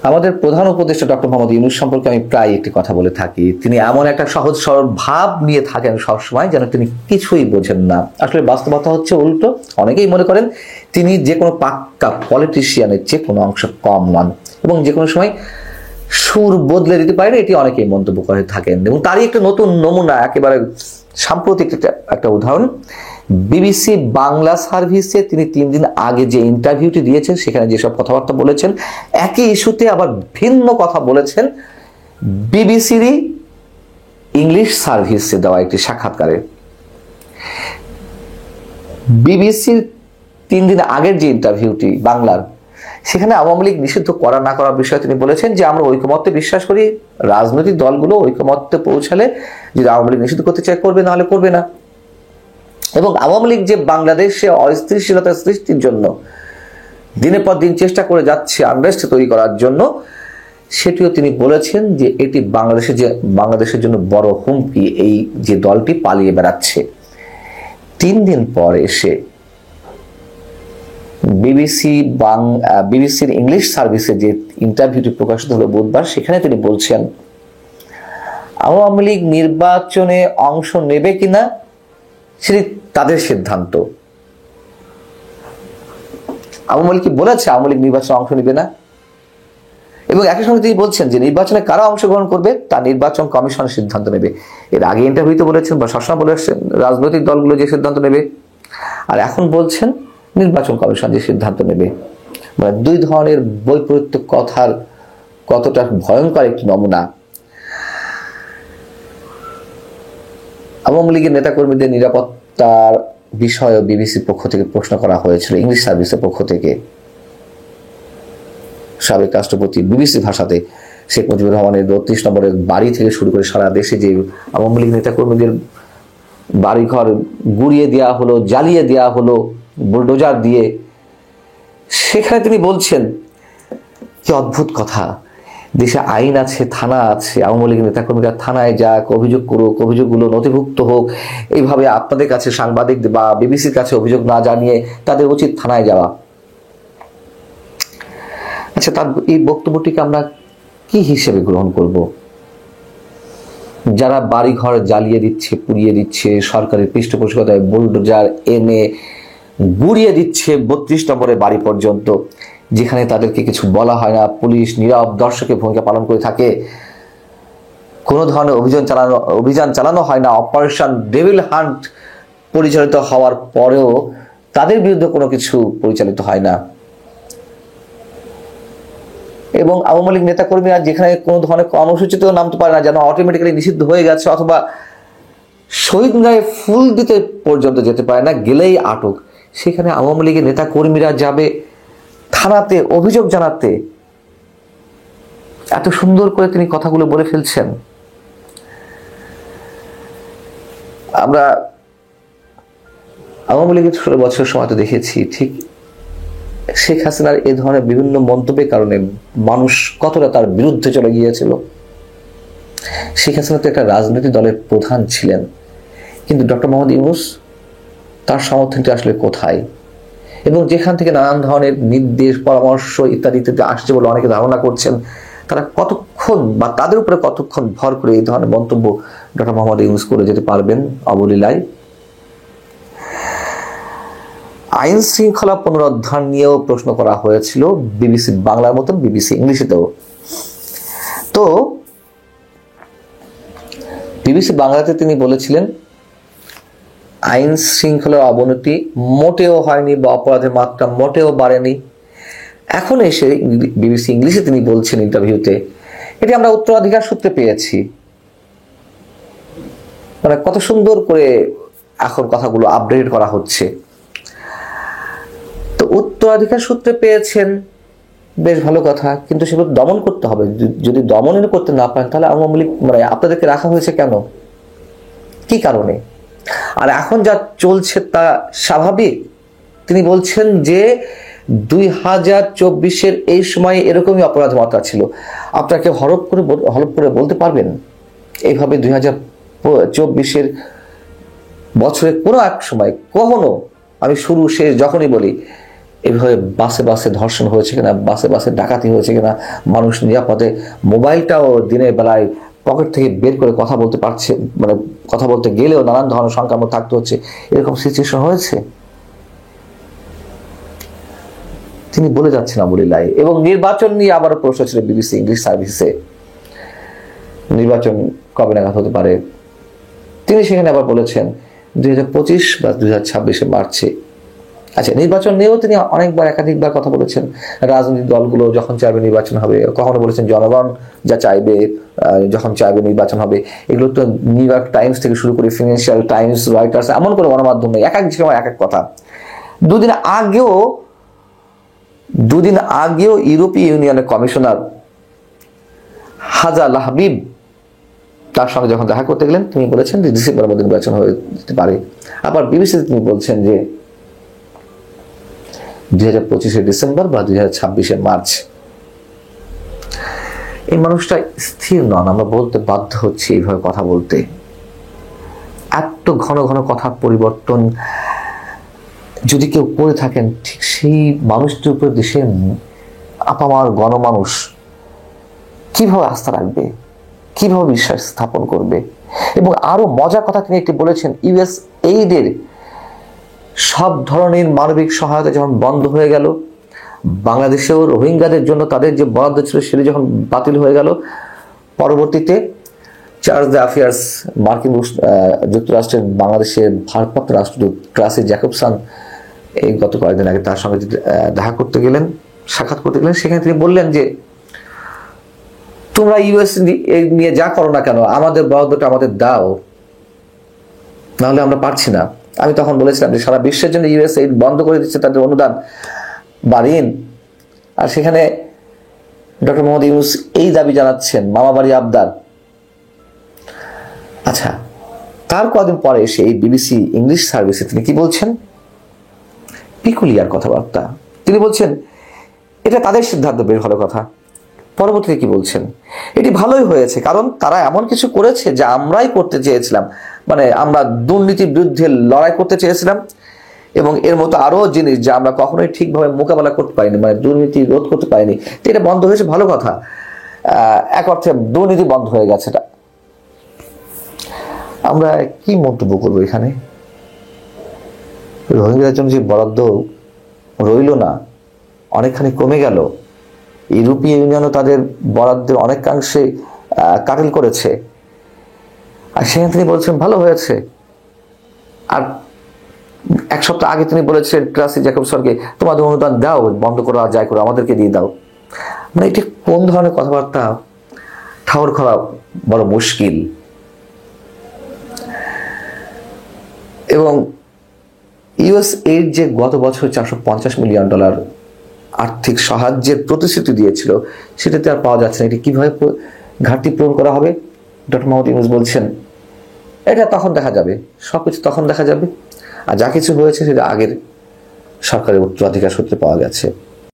আমাদের প্রধান উপদেষ্টা ডক্টর মোহাম্মদ ইউনূস সম্পর্কে আমি প্রায় একটি কথা বলে থাকি, তিনি এমন একটা সহজ সরল ভাব নিয়ে থাকেন সবসময় যেন তিনি কিছুই বোঝেন না। আসলে বাস্তবতা হচ্ছে উল্টো। অনেকেই মনে করেন তিনি যে কোনো পাক্কা পলিটিশিয়ানের চেয়ে কোনো অংশ কম নন এবং যে কোনো সময় সুর বদলে দিতে পারেন, এটি অনেকেই মন্তব্য করে থাকেন। এবং তারই একটা নতুন নমুনা, একেবারে সাম্প্রতিক একটা উদাহরণ, বিবিসি বাংলা সার্ভিসে তিনি 3 দিন আগে যে ইন্টারভিউটি দিয়েছেন সেখানে যেসব কথাবার্তা বলেছেন, একই ইস্যুতে আবার ভিন্ন কথা বলেছেন বিবিসিরই ইংলিশ সার্ভিসে দেওয়া একটি সাক্ষাৎকারে। বিবিসির 3 দিন আগের যে ইন্টারভিউটি বাংলার, সেখানে আওয়ামী লীগ নিষিদ্ধ করা না করার বিষয়ে তিনি বলেছেন যে আমরা ঐকমত্যে বিশ্বাস করি, রাজনৈতিক দলগুলো ঐকমত্যে পৌঁছালে যদি আওয়ামী লীগ নিষিদ্ধ করতে চায় করবে, নাহলে করবে না। এবং আওয়ামী লীগ যে বাংলাদেশে অস্থিতিশীলতা সৃষ্টির জন্য দিনের পর দিন চেষ্টা করে যাচ্ছে আনরেস্ট তৈরি করার জন্য, সেটিও তিনি বলেছেন যে এটি বাংলাদেশের জন্য বড় হুমকি, এই যে দলটি পালিয়ে বেড়াচ্ছে। 3 দিন পর এসে বিবিসির ইংলিশ সার্ভিসে যে ইন্টারভিউটি প্রকাশিত হলো বুধবার, সেখানে তিনি বলছেন আওয়ামী লীগ নির্বাচনে অংশ নেবে কিনা সেটি তাদের সিদ্ধান্ত। আওয়ামী লীগ কি বলেছে আওয়ামী লীগ নির্বাচনে অংশ নেবে না? এবং একই সঙ্গে তিনি বলছেন যে নির্বাচনে কারা অংশগ্রহণ করবে তা নির্বাচন কমিশনের সিদ্ধান্ত নেবে। এর আগে ইন্টারভিউতে বলেছেন বা সবসময় বলে আসছেন রাজনৈতিক দলগুলো যে সিদ্ধান্ত নেবে, আর এখন বলছেন নির্বাচন কমিশন যে সিদ্ধান্ত নেবে। মানে 2 ধরনের বৈপরীত্য কথার কতটা ভয়ঙ্কর একটি নমুনা। আওয়ামী লীগের নেতাকর্মীদের নিরাপত্তার বিষয়ে বিবিসির পক্ষ থেকে প্রশ্ন করা হয়েছিল, ইংলিশ সার্ভিসের পক্ষ থেকে। সাবেক রাষ্ট্রপতি বিবিসি ভাষাতে শেখ মুজিবুর রহমানের 32 নম্বরের বাড়ি থেকে শুরু করে সারা দেশে যে আওয়ামী লীগ নেতাকর্মীদের বাড়িঘর গুড়িয়ে দেওয়া হলো, জ্বালিয়ে দেওয়া হলো বুলডোজার দিয়ে, সেখানে তিনি বলছেন কি অদ্ভুত কথা, দেশে আইন আছে, থানা আছে, আওয়ামী লীগ নেতাকর্মীরা থানায় যাক, অভিযোগ করুক, অভিযোগগুলো নথিভুক্ত হোক। এইভাবে আপনাদের কাছে সাংবাদিক বা বিবিসির কাছে অভিযোগ না জানিয়ে তাদের উচিত থানায় যাওয়া। আচ্ছা, তার এই বক্তব্যটিকে আমরা কি হিসেবে গ্রহণ করব? যারা বাড়িঘর জ্বালিয়ে দিচ্ছে, পুড়িয়ে দিচ্ছে, সরকারের পৃষ্ঠপোষকতায় বুলডোজার এনে গুড়িয়ে দিচ্ছে 32 নম্বরের বাড়ি পর্যন্ত, যেখানে তাদেরকে কিছু বলা হয় না, পুলিশ নীরব দর্শকের ভূমিকা পালন করে থাকে, কোনো ধরনের অভিযান চালানো হয় না, অপারেশন ডেভিল হান্ট পরিচালিত হওয়ার পরেও তাদের বিরুদ্ধে কোনো কিছু পরিচালিত হয় না। এবং আওয়ামী লীগ নেতাকর্মীরা যেখানে কোনো ধরনের কর্মসূচিতেও নামতে পারে না, যেন অটোমেটিক্যালি নিষিদ্ধ হয়ে গেছে, অথবা শহীদ মিনারে ফুল দিতে পর্যন্ত যেতে পারে না, গেলেই আটক, সেখানে আওয়ামী লীগের নেতাকর্মীরা যাবে থানাতে অভিযোগ জানাতে। এত সুন্দর করে তিনি কথাগুলো বলে ফেলছেন। আমরা আওয়ামী লীগের 16 বছরের সময় তো দেখেছি ঠিক শেখ হাসিনার এ ধরনের বিভিন্ন মন্তব্যের কারণে মানুষ কতটা তার বিরুদ্ধে চলে গিয়েছিল। শেখ হাসিনা তো একটা রাজনৈতিক দলের প্রধান ছিলেন, কিন্তু ডক্টর মোহাম্মদ ইউনূস তার সমর্থনটি আসলে কোথায়? এবং যেখান থেকে নানান ধরনের নির্দেশ, পরামর্শ ইত্যাদি ইত্যাদি আসছে বলে অনেকে ধারণা করছেন, তারা কতক্ষণ বা তাদের উপরে কতক্ষণ ভর করে এই ধরনের মন্তব্য ডক্টর মোহাম্মদ ইউনূস করে যেতে পারবেন অবলীলায়? আইন শৃঙ্খলা পুনরুদ্ধার নিয়েও প্রশ্ন করা হয়েছিল বিবিসি বাংলার মতন বিবিসি ইংলিশেতেও। তো বিবিসি বাংলাতে তিনি বলেছিলেন আইন শৃঙ্খলার অবনতি মোটেও হয়নি বা অপরাধের মাত্রা মোটেও বাড়েনি। এখন এসে বিবিসি ইংলিশে তিনি বলছেন ইন্টারভিউতে, এটি আমরা উত্তরাধিকার সূত্রে পেয়েছি। মানে কত সুন্দর করে এখন কথাগুলো আপডেট করা হচ্ছে। তো উত্তরাধিকার সূত্রে পেয়েছেন, বেশ ভালো কথা, কিন্তু সেগুলো দমন করতে হবে। যদি দমন করতে না পারেন তাহলে আওয়ামী লীগ মানে আপনাদেরকে রাখা হয়েছে কেন, কি কারণে? আর এখন যা চলছে তা স্বাভাবিক? তিনি বলছেন যে 2024-এর এই সময় এরকমই অপরাধ মাত্রা ছিল। আপনাকে হলফ করে বলতে পারবেন এইভাবে 2024-এর বছরে কোনো এক সময় কখনো, আমি শুরু শেষ যখনই বলি, এভাবে বাসে বাসে ধর্ষণ হয়েছে কিনা, বাসে বাসে ডাকাতি হয়েছে কিনা, মানুষ নিরাপদে মোবাইলটাও দিনের বেলায় পকেট থেকে বের করে কথা বলতে পারছে, মানে কথা বলতে গেলেও নানান ধরনের শঙ্কার মধ্যে থাকতে হচ্ছে, এরকম সিচুয়েশন হয়েছে? তিনি বলে যাচ্ছেন আবুলিল্লাহ। এবং নির্বাচন নিয়ে আবারও প্রশ্ন ছিল বিবিসি ইংলিশ সার্ভিসে, নির্বাচন কবে নাগাদ হতে পারে। তিনি সেখানে আবার বলেছেন 2025 বা 2026 মার্চে। আচ্ছা, নির্বাচন নিয়েও তিনি অনেকবার একাধিকবার কথা বলেছেন। রাজনৈতিক দলগুলো যখন চাইবে নির্বাচন হবে, কখনো বলেছেন জনগণ যা চাইবে যখন চাইবে নির্বাচন হবে। এগুলো তো নিউ ইয়র্ক টাইমস থেকে শুরু করে ফিনান্সিয়াল টাইমস, রয়টার্স, এমন কোনো গণমাধ্যম নেই, এক এক সময় এক এক কথা। দুদিন আগেও ইউরোপীয় ইউনিয়নের কমিশনার হাজা লাহবিব তার সঙ্গে যখন দেখা করতে গেলেন, তিনি বলেছেন যে ডিসেম্বরের মধ্যে নির্বাচন হয়ে যেতে পারে। আবার বিবিসিতে তিনি বলছেন যে 2025 ডিসেম্বর বা 2026 মার্চ। এই মানুষটা স্থির নন, আমরা বলতে বাধ্য হচ্ছি এইভাবে কথা বলতে। এত ঘন ঘন কথা পরিবর্তন যদি কেউ করে থাকেন, ঠিক সেই মানুষটির উপর দেশের আপামার গণমানুষ কিভাবে আস্থা রাখবে, কিভাবে বিশ্বাস স্থাপন করবে? এবং আরো মজার কথা তিনি একটি বলেছেন, ইউএস এইডের সব ধরনের মানবিক সহায়তা যখন বন্ধ হয়ে গেল, বাংলাদেশেও রোহিঙ্গাদের জন্য তাদের যে বরাদ্দ ছিল সেটি যখন বাতিল হয়ে গেল, পরবর্তীতে চার্জ দ্য অ্যাফেয়ার্স মার্কিন যুক্তরাষ্ট্রের বাংলাদেশের ভারপ্রাপ্ত রাষ্ট্রদূত ক্লাসি জ্যাকবসন এই গত কয়েকদিন আগে তার সঙ্গে দেখা করতে গেলেন, সাক্ষাৎ করতে গেলেন। সেখানে তিনি বললেন যে তোমরা ইউএস নিয়ে যা করো না কেন, আমাদের বরাদ্দটা আমাদের দাও, নাহলে আমরা পারছি না। আমি তখন বলেছিলাম যে সারা বিশ্বের জন্য ইউএস বন্ধ করে দিচ্ছে তাদের অনুদান বা ঋণ, আর সেখানে ডক্টর মোহাম্মদ ইউনূস এই দাবি জানাচ্ছেন, মামা বাড়ি আবদার। আচ্ছা, তার কদিন পরে এসে এই বিবিসি ইংলিশ সার্ভিসে তিনি কি বলছেন? পিকুলিয়ার কথাবার্তা। তিনি বলছেন এটা তাদের সিদ্ধান্ত, বের হলো কথা। পরবর্তীতে কি বলছেন? এটি ভালোই হয়েছে, কারণ তারা এমন কিছু করেছে যা আমরাই করতে চেয়েছিলাম, মানে আমরা দুর্নীতির বিরুদ্ধে লড়াই করতে চেয়েছিলাম, এবং এর মতো আরো জিনিস যা আমরা কখনোই ঠিকভাবে মোকাবেলা করতে পারিনি, মানে দুর্নীতি রোধ করতে পারিনি। তো এটা বন্ধ হয়েছে, ভালো কথা। এক অর্থে দুর্নীতি বন্ধ হয়ে গেছে। আমরা কি মন্তব্য করবো এখানে? রোহিঙ্গাদের জন্য যে বরাদ্দ রইল না, অনেকখানি কমে গেল। ইউরোপীয় ইউনিয়নও তাদের বরাদ্দের অনেকাংশে কাটেল করেছে, আর সেখানে তিনি বলছেন ভালো হয়েছে। আর এক সপ্তাহ আগে তিনি বলেছেন ক্লাসি জ্যাকবসনকে, তোমাদের অনুদান দাও, বন্ধ করা যায় করো, আমাদেরকে দিয়ে দাও। মানে এটি কোন ধরনের কথাবার্তা? ঠাউর করা বড় মুশকিল। এবং ইউএস এইড যে গত বছর $450 মিলিয়ন আর্থিক সাহায্যের প্রতিশ্রুতি দিয়েছিল, সেটাতে আর পাওয়া যাচ্ছে না। এটি কিভাবে ঘাটতি পূরণ করা হবে? ডক্টর মোহাম্মদ ইউনূস বলছেন এটা তখন দেখা যাবে, সবকিছু তখন দেখা যাবে, আর যা কিছু হয়েছে সেটা আগের সরকারের উত্তরাধিকার সূত্রে পাওয়া গেছে।